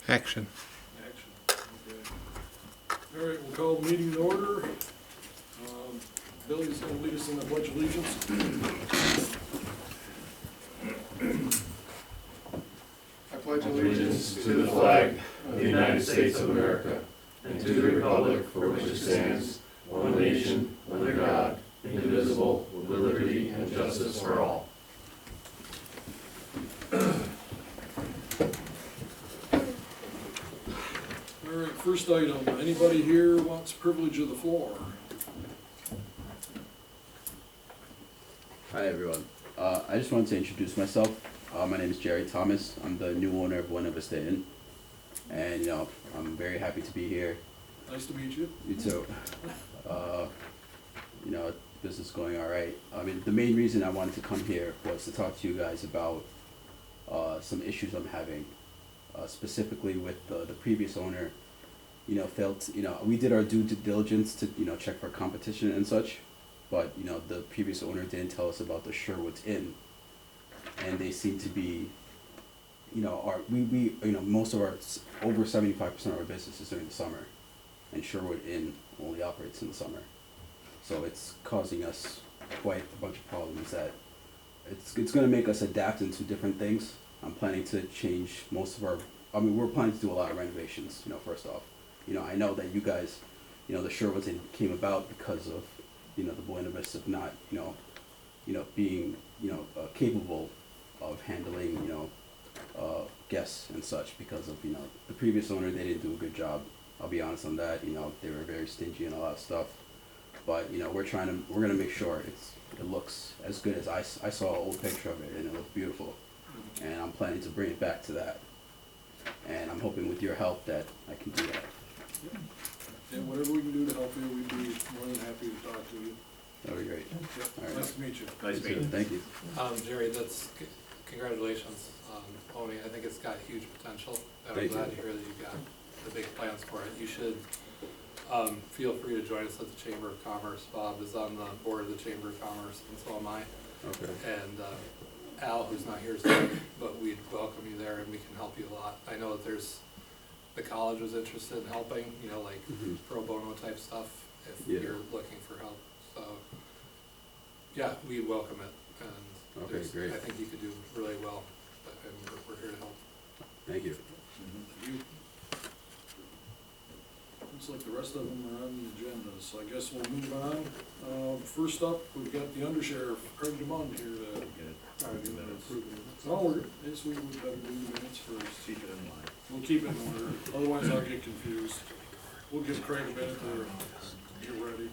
Action. Action. Okay. All right, we'll call the meeting to order. Billy's going to lead us in the Pledge of Allegiance. I pledge allegiance to the flag of the United States of America and to the republic for which it stands, one nation, under God, indivisible, with liberty and justice for all. All right, first item, anybody here wants privilege of the floor? Hi everyone. I just wanted to introduce myself. My name is Jerry Thomas. I'm the new owner of Buena Vista Inn, and I'm very happy to be here. Nice to meet you. You too. Business is going all right. I mean, the main reason I wanted to come here was to talk to you guys about some issues I'm having, specifically with the previous owner. We did our due diligence to check for competition and such. But the previous owner didn't tell us about the Sherwood's Inn, and they seem to be, most of our over 75% of our business is during the summer, and Sherwood Inn only operates in the summer, so it's causing us quite a bunch of problems. That it's going to make us adapt into different things. I'm planning to change most of our. We're planning to do a lot of renovations. First off, I know that you guys, the Sherwood's Inn came about because of the Buena Vista of not, being, capable of handling, guests and such because of, the previous owner. They didn't do a good job. I'll be honest on that. They were very stingy and a lot of stuff. But, we're gonna make sure it looks as good as I saw an old picture of it, and it looked beautiful. And I'm planning to bring it back to that. And I'm hoping with your help that I can do that. Yeah. And whatever we can do to help you, we'd be more than happy to talk to you. That would be great. Yep. All right. Nice to meet you. Nice to meet you. Thank you. Jerry, congratulations on owning. I think it's got huge potential, and I'm Thank glad you. to hear that you've got the big plans for it. You should feel free to join us at the Chamber of Commerce. Bob is on the board of the Chamber of Commerce, and so am I. Okay. And Al, who's not here today, but we'd welcome you there, and we can help you a lot. I know that the college was interested in helping, pro bono type stuff, if you're looking for help. So, yeah, we welcome it, and Okay, great. I think you could do really well, and we're here to help. Thank you. You. Looks like the rest of them are on the agenda, so I guess we'll move on. First up, we've got the Undersheriff, Craig DeMond, here to. Oh, yes, we would better do the minutes first. Keep it in mind. We'll keep it in order, otherwise I'll get confused. We'll give Craig a minute to get ready.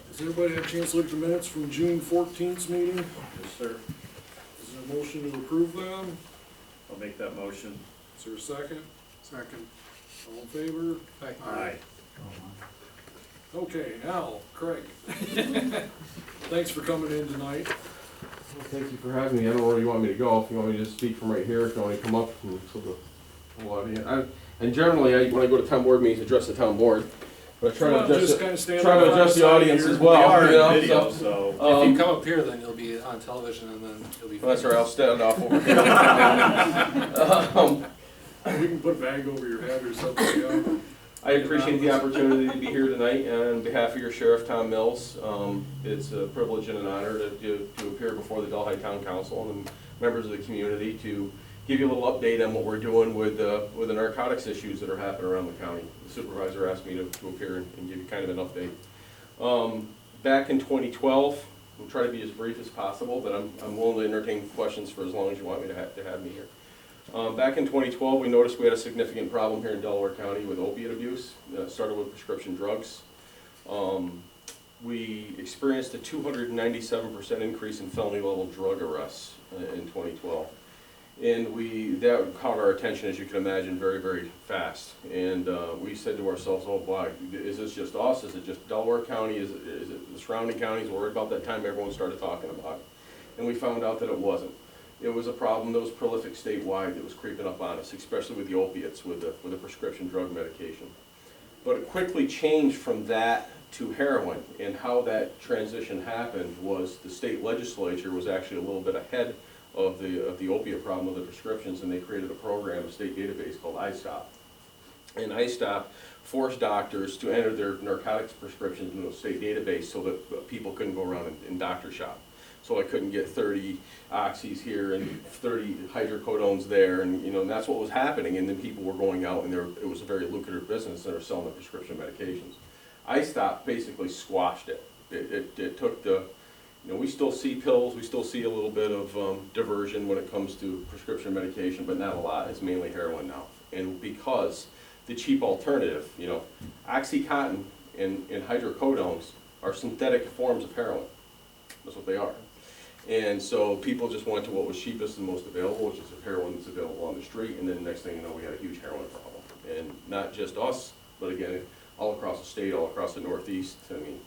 Has everybody had a chance to look at the minutes from June 14th's meeting? Yes, sir. Is there a motion to approve them? I'll make that motion. Is there a second? Second. All in favor? Aye. Okay, now, Craig. Thanks for coming in tonight. Well, thank you for having me. I don't know where you want me to go. If you want me to just speak from right here, if you want me to come up and so the whole audience. And generally, when I go to town board meetings, address the town board. But I try to adjust the audience as well. We are you know, in video, so. so. If you come up here, then you'll be on television, and then you'll be. Well, that's right. I'll stand off over here. We can put a bag over your head or something, yeah. I appreciate the opportunity to be here tonight on behalf of your Sheriff, Tom Mills. It's a privilege and an honor to appear before the Delhi Town Council and members of the community to give you a little update on what we're doing with the narcotics issues that are happening around the county. The supervisor asked me to appear and give you kind of an update. Back in 2012, we'll try to be as brief as possible, but I'm willing to entertain questions for as long as you want me to have me here. Back in 2012, we noticed we had a significant problem here in Delaware County with opiate abuse. Started with prescription drugs. We experienced a 297% increase in felony level drug arrests in 2012. And that caught our attention, as you can imagine, very, very fast. And we said to ourselves, oh boy, is this just us? Is it just Delaware County? Is it the surrounding counties? Worried about that time everyone started talking about it. And we found out that it wasn't. It was a problem that was prolific statewide that was creeping up on us, especially with the opiates, with the prescription drug medication. But it quickly changed from that to heroin. And how that transition happened was the state legislature was actually a little bit ahead of the opiate problem with the prescriptions, and they created a program, a state database called iStop. And iStop forced doctors to enter their narcotics prescriptions into a state database so that people couldn't go around and doctor shop. So I couldn't get 30 oxys here and 30 hydrocodones there, and and that's what was happening. And then people were going out, and it was a very lucrative business. They were selling the prescription medications. iStop basically squashed it. It took the, we still see pills, we still see a little bit of diversion when it comes to prescription medication, but not a lot. It's mainly heroin now. And because the cheap alternative, OxyContin and hydrocodones are synthetic forms of heroin. That's what they are. And so people just went to what was cheapest and most available, which is the heroin that's available on the street, and then the next thing you know, we had a huge heroin problem. And not just us, but again, all across the state, all across the Northeast. I mean,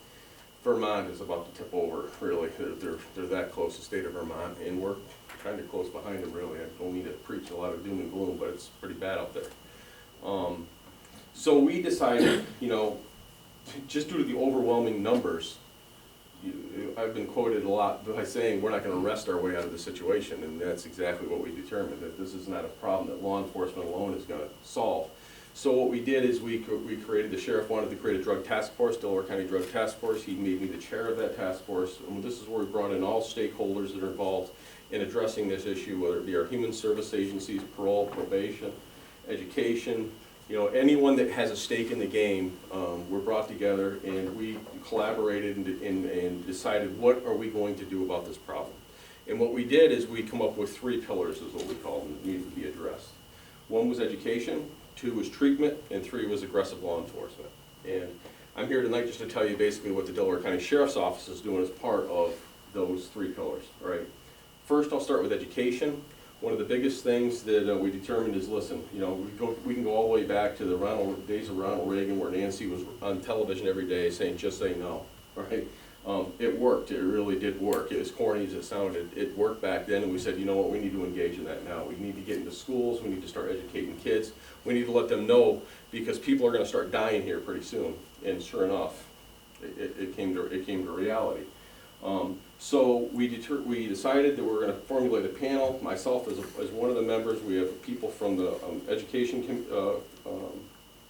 Vermont is about to tip over, really. They're that close, the state of Vermont, and we're kind of close behind them, really. I don't need to preach a lot of doom and gloom, but it's pretty bad out there. So we decided, just due to the overwhelming numbers, I've been quoted a lot by saying we're not going to wrest our way out of the situation, and that's exactly what we determined, that this is not a problem that law enforcement alone is going to solve. So what we did is we created, the sheriff wanted to create a drug task force, Delaware County Drug Task Force. He made me the chair of that task force, and this is where we brought in all stakeholders that are involved in addressing this issue, whether it be our human service agencies, parole, probation, education, anyone that has a stake in the game. We're brought together and we collaborated and decided what are we going to do about this problem. And what we did is we come up with 3 pillars, is what we call them, that needed to be addressed. 1 was education, 2 was treatment, and 3 was aggressive law enforcement. And I'm here tonight just to tell you basically what the Delaware County Sheriff's Office is doing as part of those 3 pillars, all right? First, I'll start with education. One of the biggest things that we determined is, listen, we can go all the way back to the days of Ronald Reagan, where Nancy was on television every day saying, just say no, right? It worked, it really did work. As corny as it sounded, it worked back then, and we said, you know what, we need to engage in that now. We need to get into schools, we need to start educating kids, we need to let them know, because people are gonna start dying here pretty soon. And sure enough, it came to reality. So we decided that we're going to formulate a panel. Myself as one of the members. We have people from the education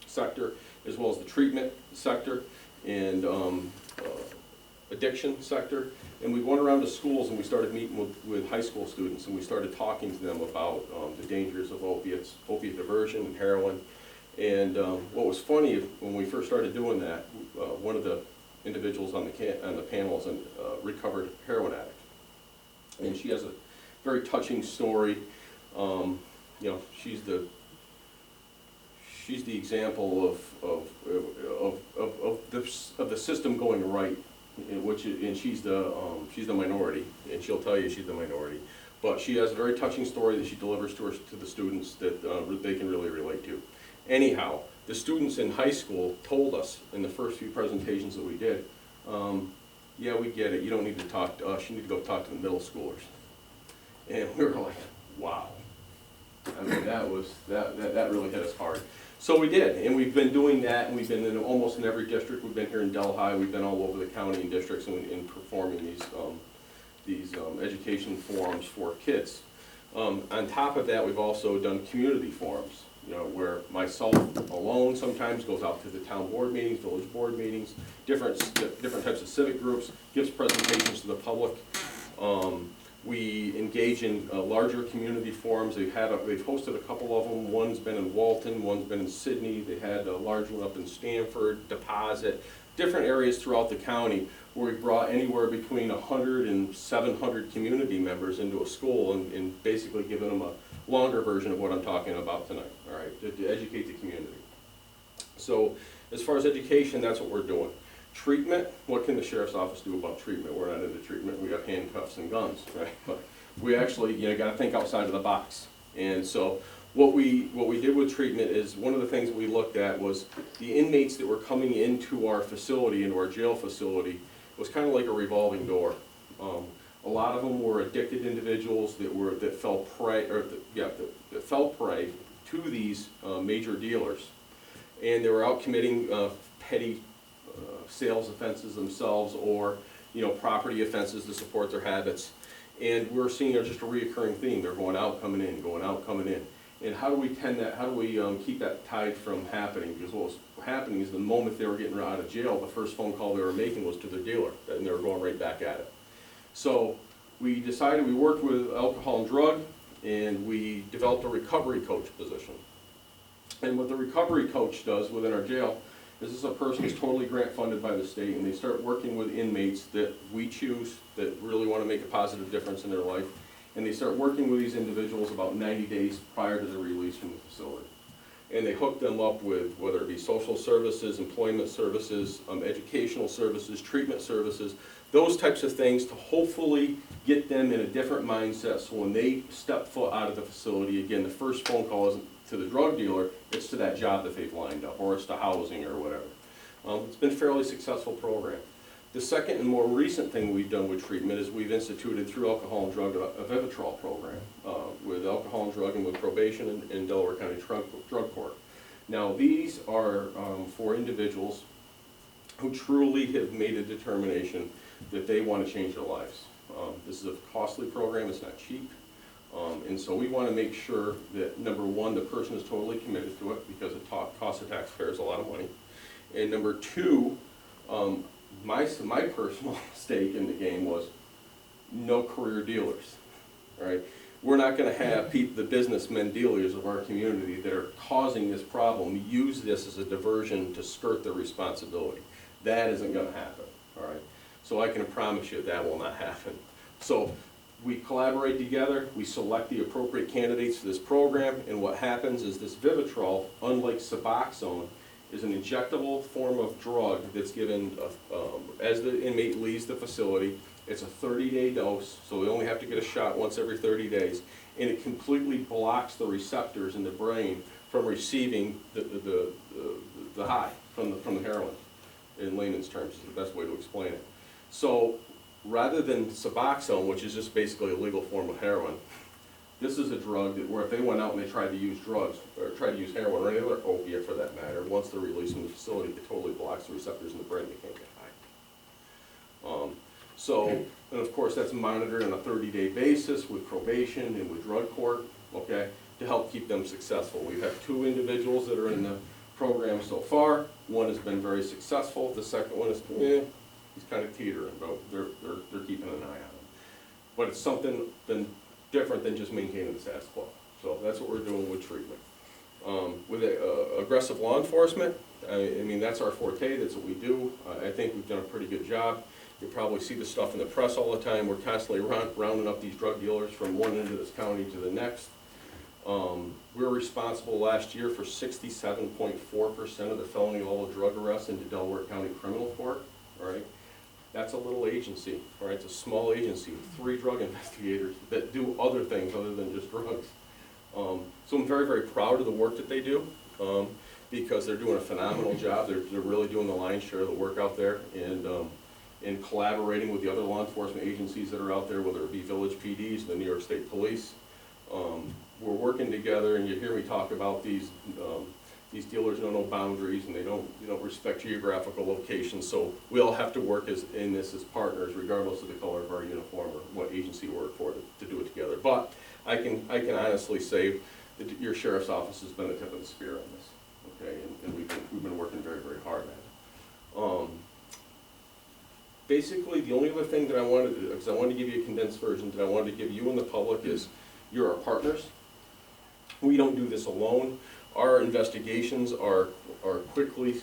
sector, as well as the treatment sector and addiction sector. And we went around to schools and we started meeting with high school students, and we started talking to them about the dangers of opiate diversion and heroin. And what was funny, when we first started doing that, one of the individuals on the panel is a recovered heroin addict, and she has a very touching story. She's the example of the system going right, and she's the minority, and she'll tell you she's the minority. But she has a very touching story that she delivers to the students that they can really relate to. Anyhow, the students in high school told us in the first few presentations that we did, yeah, we get it, you don't need to talk to us, you need to go talk to the middle schoolers. And we were like, wow. I mean, that really hit us hard. So we did, and we've been doing that, and we've been in almost in every district. We've been here in Delhi, we've been all over the county and districts and performing these education forums for kids. On top of that, we've also done community forums, where myself alone sometimes goes out to the town board meetings, village board meetings, different types of civic groups, gives presentations to the public. We engage in larger community forums. They've hosted a couple of them. One's been in Walton, one's been in Sydney. They had a large one up in Stamford, Deposit, different areas throughout the county where we brought anywhere between 100 and 700 community members into a school and basically given them a longer version of what I'm talking about tonight, all right, to educate the community. So as far as education, that's what we're doing. Treatment, what can the sheriff's office do about treatment? We're not into treatment, we got handcuffs and guns, right? But we actually, got to think outside of the box. And so what we did with treatment is, one of the things that we looked at was the inmates that were coming into our facility, into our jail facility, was kind of like a revolving door. A lot of them were addicted individuals that fell prey to these major dealers, and they were out committing petty sales offenses themselves or, property offenses to support their habits. And we're seeing just a reoccurring theme. They're going out, coming in, going out, coming in. And how do we keep that tide from happening? Because what was happening is the moment they were getting out of jail, the first phone call they were making was to their dealer, and they were going right back at it. So we decided, we worked with alcohol and drug, and we developed a recovery coach position. And what the recovery coach does within our jail is this is a person who's totally grant funded by the state, and they start working with inmates that we choose that really want to make a positive difference in their life. And they start working with these individuals about 90 days prior to their release from the facility. And they hook them up with, whether it be social services, employment services, educational services, treatment services, those types of things to hopefully get them in a different mindset so when they step foot out of the facility, again, the first phone call isn't to the drug dealer, it's to that job that they've lined up, or it's to housing or whatever. It's been a fairly successful program. The second and more recent thing we've done with treatment is we've instituted through alcohol and drug a Vivitrol program with alcohol and drug and with probation in Delaware County Drug Court. Now these are for individuals who truly have made a determination that they want to change their lives. This is a costly program, it's not cheap. And so we want to make sure that, number one, the person is totally committed to it because it costs the taxpayers a lot of money. And number two, my personal stake in the game was no career dealers, right? We're not going to have the businessmen dealers of our community that are causing this problem use this as a diversion to skirt their responsibility. That isn't going to happen, all right? So I can promise you that will not happen. So we collaborate together, we select the appropriate candidates for this program, and what happens is this Vivitrol, unlike Suboxone, is an injectable form of drug that's given as the inmate leaves the facility. It's a 30-day dose, so they only have to get a shot once every 30 days, and it completely blocks the receptors in the brain from receiving the high from the heroin. In layman's terms is the best way to explain it. So rather than Suboxone, which is just basically a legal form of heroin, this is a drug that where if they went out and they tried to use drugs, or tried to use heroin or any other opiate for that matter, once they're released from the facility, it totally blocks the receptors in the brain, they can't get high. And of course that's monitored on a 30-day basis with probation and with drug court, okay, to help keep them successful. We've had 2 individuals that are in the program so far. One has been very successful. The second one is, he's kind of teetering, but they're keeping an eye on him. But it's something different than just maintaining the status quo. So that's what we're doing with treatment. With aggressive law enforcement, I mean, that's our forte, that's what we do. I think we've done a pretty good job. You probably see the stuff in the press all the time. We're constantly rounding up these drug dealers from one end of this county to the next. We're responsible last year for 67.4% of the felony level drug arrests into Delaware County Criminal Court, all right? That's a little agency, all right? It's a small agency with 3 drug investigators that do other things other than just drugs. So I'm very, very proud of the work that they do because they're doing a phenomenal job. They're really doing the lion's share of the work out there and collaborating with the other law enforcement agencies that are out there, whether it be Village PDs, the New York State Police. We're working together, and you hear me talk about these dealers know no boundaries, and they don't respect geographical locations. So we all have to work in this as partners, regardless of the color of our uniform or what agency we work for, to do it together. But I can honestly say that your sheriff's office has been the tip of the spear on this, okay? And we've been working very, very hard at it. Basically, the only other thing that I wanted to do, because I wanted to give you a condensed version that I wanted to give you and the public, is you're our partners. We don't do this alone. Our investigations are quickly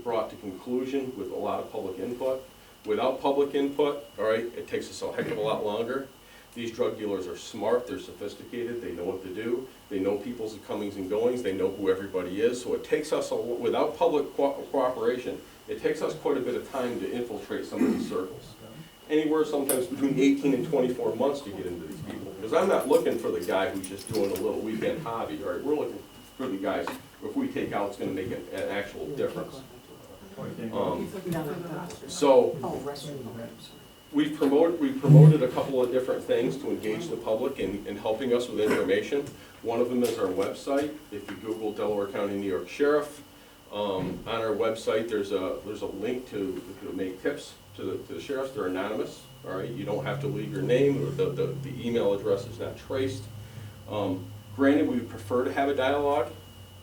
brought to conclusion with a lot of public input. Without public input, all right, it takes us a heck of a lot longer. These drug dealers are smart, they're sophisticated, they know what to do, they know people's comings and goings, they know who everybody is. So it takes us, without public cooperation, it takes us quite a bit of time to infiltrate some of these circles. Anywhere sometimes between 18 and 24 months to get into these people. Because I'm not looking for the guy who's just doing a little weekend hobby, all right? We're looking for the guys, if we take out, it's gonna make an actual difference. So we've promoted a couple of different things to engage the public in helping us with information. One of them is our website. If you Google Delaware County, New York Sheriff, On our website, there's a link to make tips to the sheriffs. They're anonymous, all right? You don't have to leave your name, or the email address is not traced. Granted, we would prefer to have a dialogue,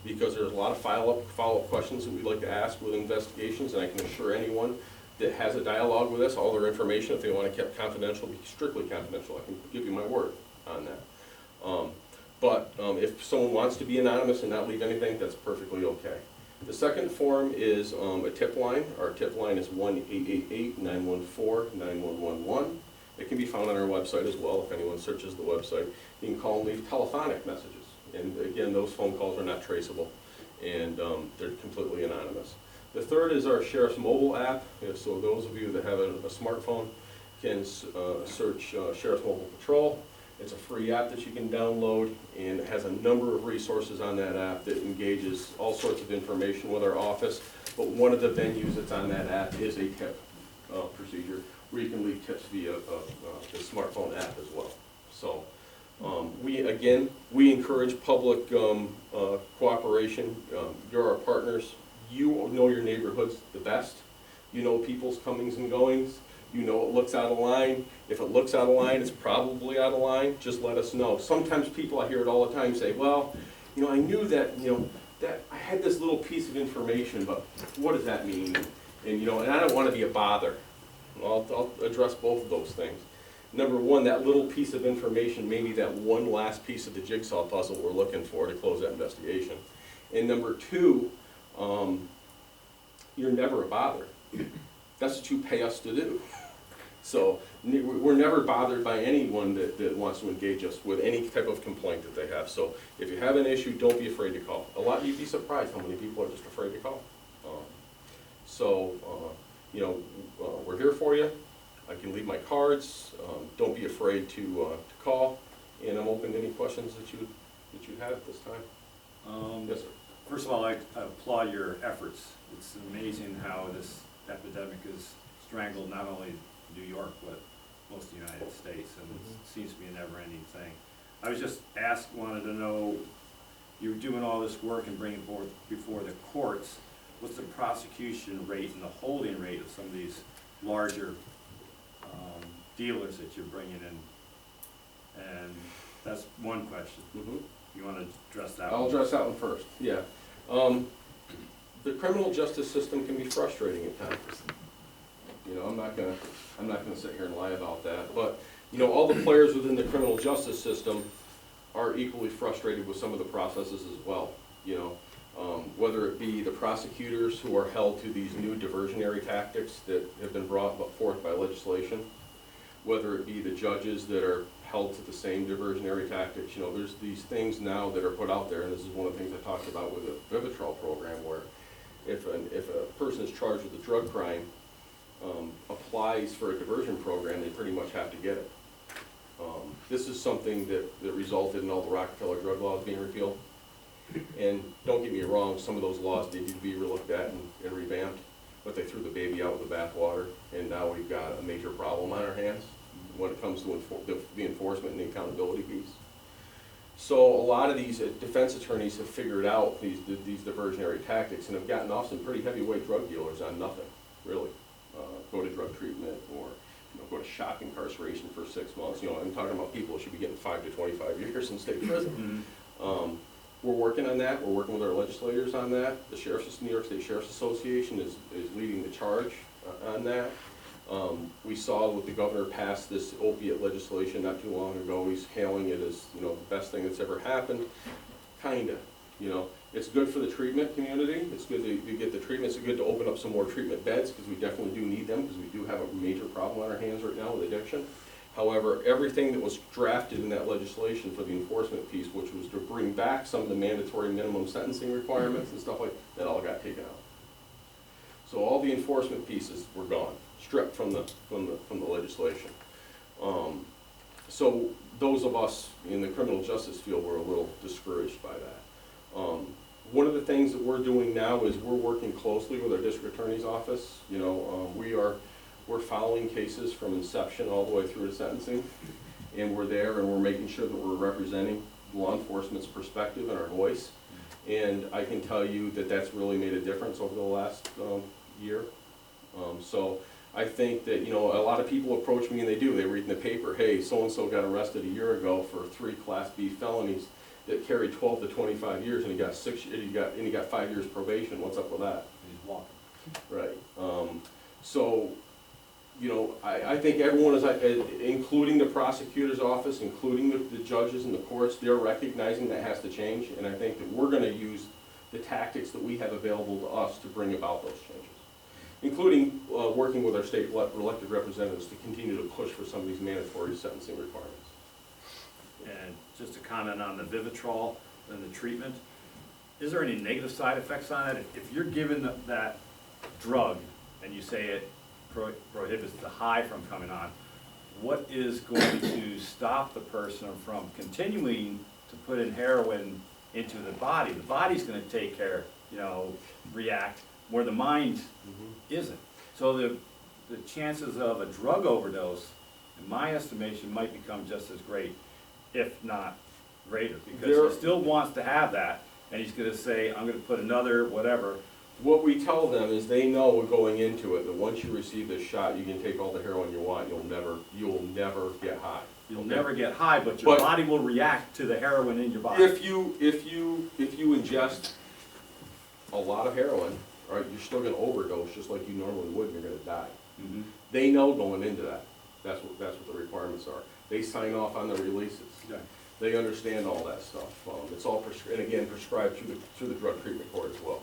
because there's a lot of follow-up questions that we'd like to ask with investigations, and I can assure anyone that has a dialogue with us, all their information, if they want it kept confidential, be strictly confidential. I can give you my word on that. But if someone wants to be anonymous and not leave anything, that's perfectly okay. The second form is a tip line. Our tip line is 1-888-914-9111. It can be found on our website as well if anyone searches the website. You can call and leave telephonic messages. And again, those phone calls are not traceable, and they're completely anonymous. The third is our Sheriff's mobile app. So those of you that have a smartphone can search Sheriff's Mobile Patrol. It's a free app that you can download, and it has a number of resources on that app that engages all sorts of information with our office. But one of the venues that's on that app is a tip procedure, where you can leave tips via the smartphone app as well. So we encourage public cooperation. You're our partners. You know your neighborhoods the best. You know people's comings and goings. You know it looks out of line. If it looks out of line, it's probably out of line. Just let us know. Sometimes people, I hear it all the time, say, well, you know, I knew that, you know, that I had this little piece of information, but what does that mean? And, you know, and I don't want to be a bother. I'll address both of those things. Number one, that little piece of information may be that one last piece of the jigsaw puzzle we're looking for to close that investigation. And number two, you're never a bother. That's what you pay us to do. So we're never bothered by anyone that wants to engage us with any type of complaint that they have. So if you have an issue, don't be afraid to call. You'd be surprised how many people are just afraid to call. You know, we're here for you. I can leave my cards. Don't be afraid to call, and I'm open to any questions that you have at this time. Yes, sir. First of all, I applaud your efforts. It's amazing how this epidemic has strangled not only New York, but most of the United States, and it seems to be a never-ending thing. I was just wanted to know, you're doing all this work and bringing forth before the courts, what's the prosecution rate and the holding rate of some of these larger dealers that you're bringing in? And that's one question. You want to address that one? I'll address that one first, yeah. The criminal justice system can be frustrating at times. You know, I'm not gonna sit here and lie about that. But you know, all the players within the criminal justice system are equally frustrated with some of the processes as well. You know, whether it be the prosecutors who are held to these new diversionary tactics that have been brought forth by legislation, whether it be the judges that are held to the same diversionary tactics. You know, there's these things now that are put out there, and this is one of the things I talked about with the Vivitrol program, where if a person is charged with a drug crime, applies for a diversion program, they pretty much have to get it. This is something that resulted in all the Rockefeller drug laws being repealed. And don't get me wrong, some of those laws need to be relooked at and revamped, but they threw the baby out with the bathwater, and now we've got a major problem on our hands when it comes to the enforcement and the accountability piece. So a lot of these defense attorneys have figured out these diversionary tactics and have gotten off some pretty heavyweight drug dealers on nothing, really. Go to drug treatment, or go to shock incarceration for 6 months. You know, I'm talking about people who should be getting 5 to 25 years in state prison. We're working on that. We're working with our legislators on that. The New York State Sheriff's Association is leading the charge on that. We saw with the governor pass this opiate legislation not too long ago. He's hailing it as, you know, the best thing that's ever happened. Kinda, you know. It's good for the treatment community. It's good to get the treatment. It's good to open up some more treatment beds, because we definitely do need them, because we do have a major problem on our hands right now with addiction. However, everything that was drafted in that legislation for the enforcement piece, which was to bring back some of the mandatory minimum sentencing requirements and stuff like that, all got taken out. So all the enforcement pieces were gone, stripped from the legislation. So those of us in the criminal justice field were a little discouraged by that. One of the things that we're doing now is we're working closely with our district attorney's office. You know, we're following cases from inception all the way through to sentencing, and we're there and we're making sure that we're representing law enforcement's perspective and our voice. And I can tell you that that's really made a difference over the last year. So I think that, you know, a lot of people approach me and they read in the paper, hey, so-and-so got arrested a year ago for 3 Class B felonies that carried 12 to 25 years and he got 5 years probation. What's up with that? He's walking. Right. So, you know, I think everyone is, including the prosecutor's office, including the judges and the courts, they're recognizing that has to change. And I think that we're gonna use the tactics that we have available to us to bring about those changes, including working with our state elected representatives to continue to push for some of these mandatory sentencing requirements. And just to comment on the Vivitrol and the treatment, is there any negative side effects on it? If you're given that drug and you say it prohibits the high from coming on, what is going to stop the person from continuing to put in heroin into the body? The body's gonna take care, you know, react, where the mind isn't. So the chances of a drug overdose, in my estimation, might become just as great, if not greater, because he still wants to have that, and he's gonna say, I'm gonna put another whatever. What we tell them is they know going into it that once you receive this shot, you can take all the heroin you want, you'll never get high. You'll never get high, but your body will react to the heroin in your body. If you ingest a lot of heroin, right, you're still gonna overdose just like you normally would, and you're gonna die. Mhm. They know going into that. That's what the requirements are. They sign off on the releases. Yeah. They understand all that stuff. It's all prescribed through the drug treatment court as well.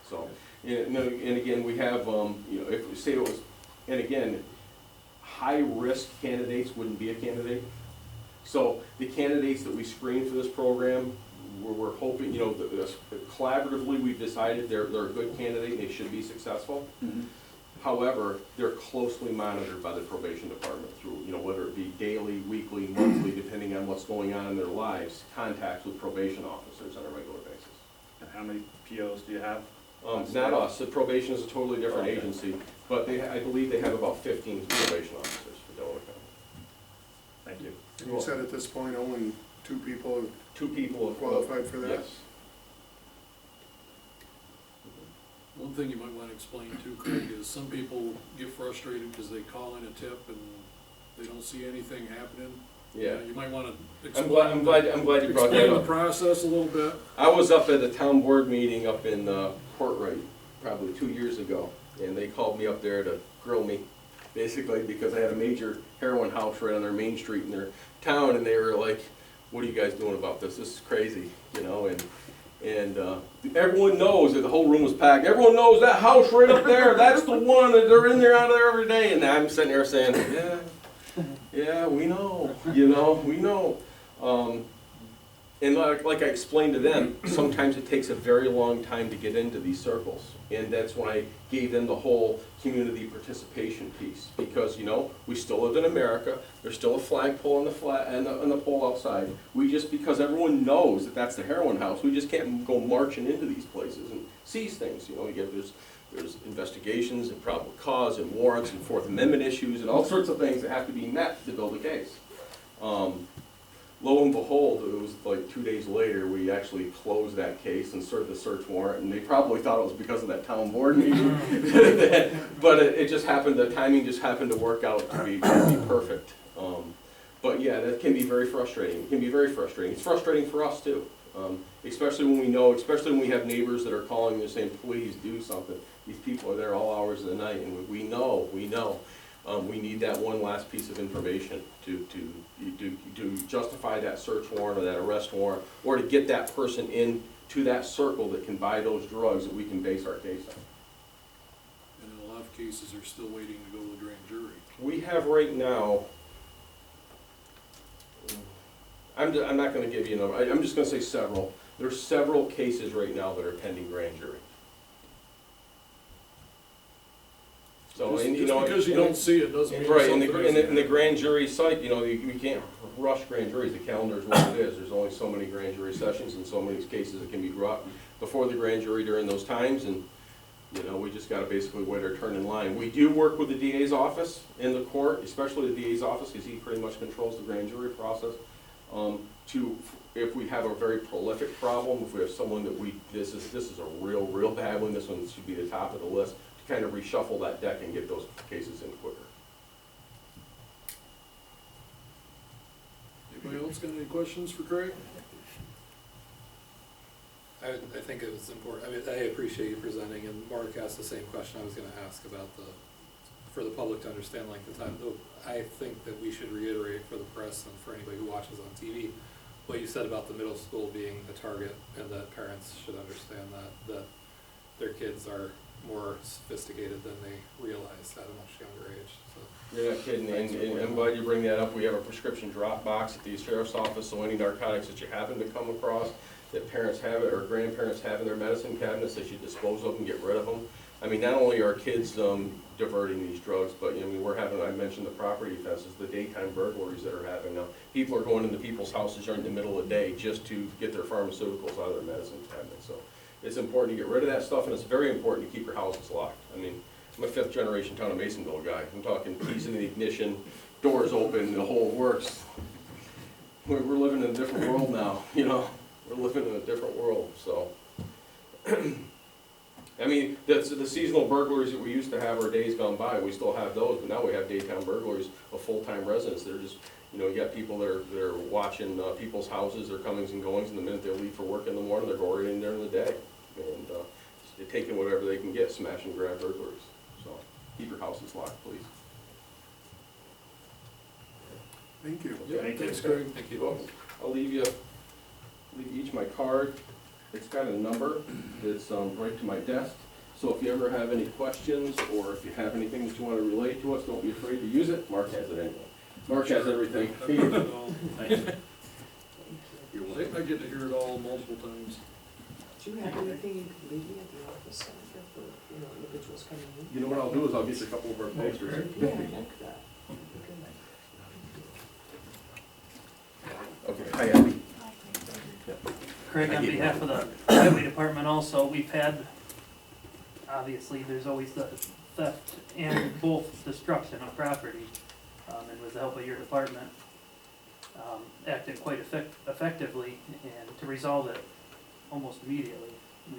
So, and again, we have, you know, if we say it was, and again, high-risk candidates wouldn't be a candidate. So the candidates that we screen for this program, we're hoping, you know, collaboratively we've decided they're a good candidate and they should be successful. Mhm. However, they're closely monitored by the probation department through, you know, whether it be daily, weekly, monthly, depending on what's going on in their lives, contacts with probation officers on a regular basis. And how many POs do you have? Not us, the probation is a totally different Okay. agency, but I believe they have about 15 probation officers for Delaware County. Thank you. And you said at this point only 2 people 2 people have qualified for that? Yes. One thing you might wanna explain too, Craig, is some people get frustrated because they call in a tip and they don't see anything happening. Yeah. You might wanna I'm explain. glad you brought that Explain the up. process a little bit. I was up at the town board meeting up in Portrait probably 2 years ago, and they called me up there to grill me, basically, because I had a major heroin house right on their main street in their town, and they were like, what are you guys doing about this? This is crazy, you know, and everyone knows that the whole room was packed. Everyone knows that house right up there, that's the one, that they're in there, out of there every day, and I'm sitting there saying, yeah, we know, you know, we know. And like I explained to them, sometimes it takes a very long time to get into these circles. And that's when I gave them the whole community participation piece. Because, you know, we still live in America, there's still a flagpole on the pole outside. Because everyone knows that that's the heroin house, we just can't go marching into these places and seize things, you know. There's investigations and probable cause and warrants and Fourth Amendment issues and all sorts of things that have to be met to build a case. Lo and behold, it was like 2 days later, we actually closed that case and served the search warrant, and they probably thought it was because of that town board meeting. But it just happened, the timing just happened to work out to be perfect. But yeah, that can be very frustrating. It can be very frustrating. It's frustrating for us too. Especially when we have neighbors that are calling and saying, please do something. These people are there all hours of the night, and we know. We need that one last piece of information to justify that search warrant or that arrest warrant, or to get that person into that circle that can buy those drugs that we can base our case on. And in a lot of cases, they're still waiting to go to the grand jury. We have right now, I'm not gonna give you a number, I'm just gonna say several. There's several cases right now that are pending grand jury. So, Just and, you know, because you don't see it doesn't mean right, something isn't. in the grand jury site, you know, we can't rush grand juries. The calendar is what it is. There's only so many grand jury sessions and so many cases that can be brought before the grand jury during those times, and, you know, we just gotta basically wait our turn in line. We do work with the DA's office in the court, especially the DA's office, because he pretty much controls the grand jury process. If we have a very prolific problem, if we have someone that this is a real bad one, this one should be the top of the list, to kind of reshuffle that deck and get those cases in quicker. Anybody else got any questions for Craig? I think it was important, I mean, I appreciate you presenting, and Mark asked the same question I was gonna ask about for the public to understand length of time. Though I think that we should reiterate for the press and for anybody who watches on TV, what you said about the middle school being the target, and that parents should understand that their kids are more sophisticated than they realize at a much younger age, so. You're not kidding, and I'm glad you bring that up. We have a prescription drop box at the sheriff's office, so any narcotics that you happen to come across, that parents have it or grandparents have in their medicine cabinets, they should dispose of them, get rid of them. I mean, not only are kids diverting these drugs, but I mean, I mentioned the property offenses, the daytime burglaries that are happening now. People are going into people's houses during the middle of the day just to get their pharmaceuticals out of their medicine cabinets. So it's important to get rid of that stuff, and it's very important to keep your houses locked. I mean, I'm a 5th generation Town of Masonville guy. I'm talking keys in the ignition, doors open, the whole works. We're living in a different world now, you know. We're living in a different world, so. I mean, the seasonal burglaries that we used to have are days gone by. We still have those, but now we have daytime burglaries of full-time residents. They're just, you know, you got people that are watching people's houses, their comings and goings, and the minute they leave for work in the morning, they're going right in during the day. And they're taking whatever they can get, smash and grab burglaries. So keep your houses locked, please. Thank you. Yeah, Thanks, Craig. Thank you. I'll leave you each my card. It's got a number that's right to my desk. So if you ever have any questions, or if you have anything that you want to relate to us, don't be afraid to use it. Mark has it anyway. Mark has everything. I get to hear it all multiple times. Do you have anything you could leave me at the office for, you know, individuals coming in? You know what I'll do is I'll get you a couple of our posters. Yeah, I like that. Okay, hi Abby. Craig, on behalf of the highway department also, we've had, obviously, there's always the theft and both destruction of property. And with the help of your department, acted quite effectively and to resolve it almost immediately.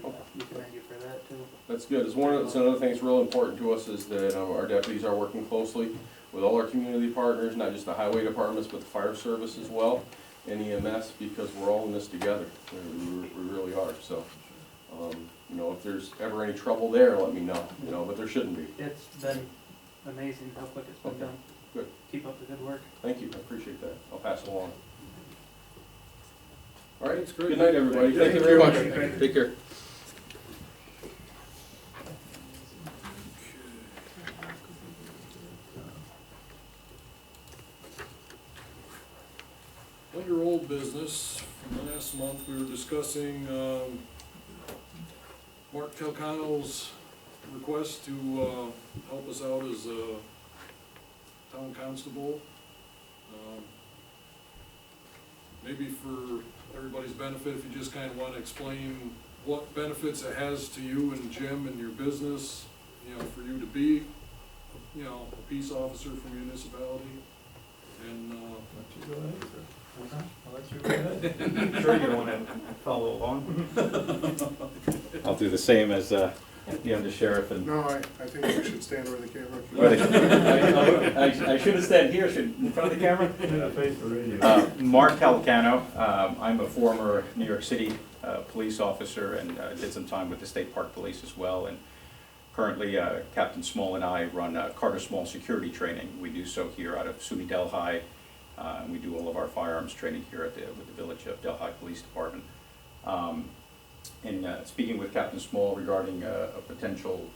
We commend you for that too. That's good. It's another thing that's real important to us is that our deputies are working closely with all our community partners, not just the highway departments, but the fire service as well, and EMS, because we're all in this together. We really are. So, you know, if there's ever any trouble there, let me know. You know, but there shouldn't be. It's been amazing how quick it's been done. Good. Keep up the good work. Thank you. I appreciate that. I'll pass it along. All right. Thanks, Craig. Good night, everybody. Thank you very much. Take care. Under old business, from last month, we were discussing Mark Calcano's request to help us out as a town constable. Maybe for everybody's benefit, if you just kind of want to explain what benefits it has to you and Jim and your business, you know, for you to be, you know, a peace officer for municipality, and Sure you want to follow along? I'll do the same as the undersheriff and. No, I think you should stand where the camera. I should have stayed here, in front of the camera. Face the radio. Mark Calcano. I'm a former New York City police officer and did some time with the State Park Police as well. And currently, Captain Small and I run Carter Small security training. We do so here out of SUNY Delhi. And we do all of our firearms training here at with the Village of Delhi Police Department. In speaking with Captain Small regarding a potential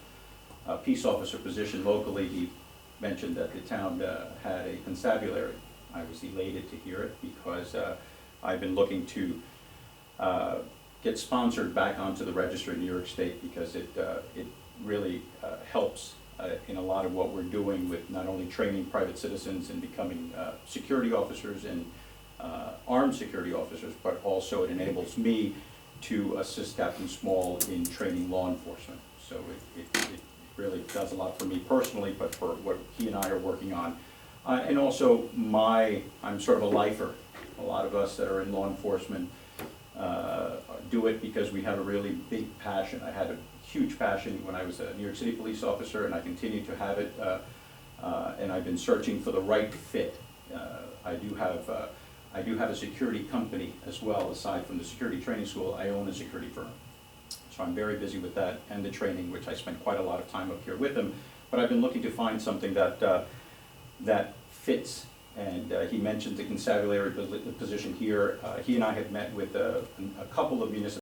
peace officer position locally, he mentioned that the town had a constabulary. I was elated to hear it because I've been looking to get sponsored back onto the register in New York State because it really helps in a lot of what we're doing with not only training private citizens and becoming security officers and armed security officers, but also it enables me to assist Captain Small in training law enforcement. So it really does a lot for me personally, but for what he and I are working on. And also I'm sort of a lifer A lot of us that are in law enforcement do it because we have a really big passion. I had a huge passion when I was a New York City police officer, and I continue to have it, and I've been searching for the right fit. I do have a security company as well, aside from the security training school. I own a security firm. So I'm very busy with that and the training, which I spent quite a lot of time up here with him. But I've been looking to find something that fits. And he mentioned the constabulary position here. He and I had met with a couple of municipalities